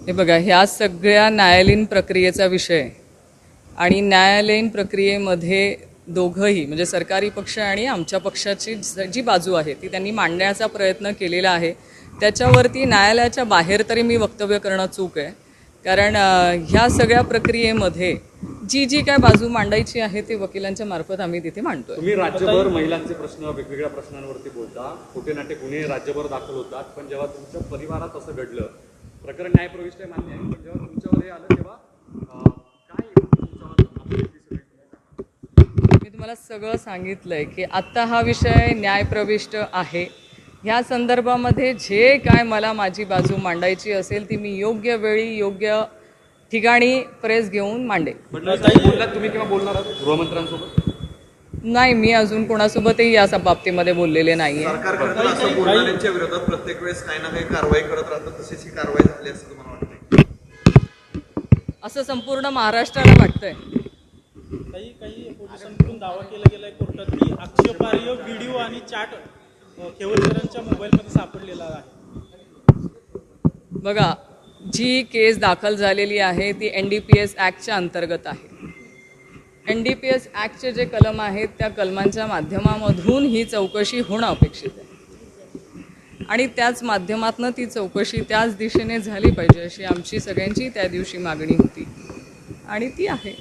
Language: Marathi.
हे बघा, ह्या सगळ्या न्यायालयीन प्रक्रियेचा विषय आणि न्यायालयीन प्रक्रियेमध्ये दोघंही म्हणजे सरकारी पक्ष आणि आमच्या पक्षाची जी बाजू आहे ती त्यांनी मांडण्याचा प्रयत्न केलेला आहे. त्याच्यावरती न्यायालयाच्या बाहेर तरी मी वक्तव्य करणं चूक आहे, कारण ह्या सगळ्या प्रक्रियेमध्ये जी जी काय बाजू मांडायची आहे ते वकिलांच्या मार्फत आम्ही तिथे मांडतोय. तुम्ही राज्यभर महिलांचे प्रश्न, वेगवेगळ्या प्रश्नांवरती बोलता, खोटे नाटे गुन्हे राज्यभर दाखल होतात, पण जेव्हा तुमच्या परिवारात असं घडलं, प्रकरण न्यायप्रविष्ट आहे मान्य आहे, पण जेव्हा तुमच्यावर हे आलं तेव्हा मी तुम्हाला सगळं सांगितलंय की आत्ता हा विषय न्यायप्रविष्ट आहे. ह्या संदर्भामध्ये जे काय मला माझी बाजू मांडायची असेल ती मी योग्य वेळी योग्य ठिकाणी प्रेस घेऊन मांडेन. तुम्ही किंवा बोलणार आहात गृहमंत्र्यांसोबत? नाही, मी अजून कोणासोबतही या बाबतीमध्ये बोललेले नाही आहे. सरकारकडून असं बोलणाऱ्यांच्या विरोधात प्रत्येक वेळेस काही ना काही कारवाई करत राहतात, तशीच ही कारवाई झाली असं तुम्हाला वाटतं? असं संपूर्ण महाराष्ट्राला वाटतंय. काही पोलिसांकडून दावा केला गेलाय कोर्टात की आक्षेपार्ह व्हिडिओ आणि चॅट केवलकरांच्या मोबाईलमध्ये सापडलेला आहे. बघा, जी केस दाखल झालेली आहे ती NDPS ॲक्टच्या अंतर्गत आहे. NDPS ॲक्टचे जे कलम आहेत त्या कलमांच्या माध्यमामधून ही चौकशी होणं अपेक्षित आहे आणि त्याच माध्यमातून ती चौकशी त्याच दिशेने झाली पाहिजे अशी आमची सगळ्यांची त्या दिवशी मागणी होती आणि ती आहे.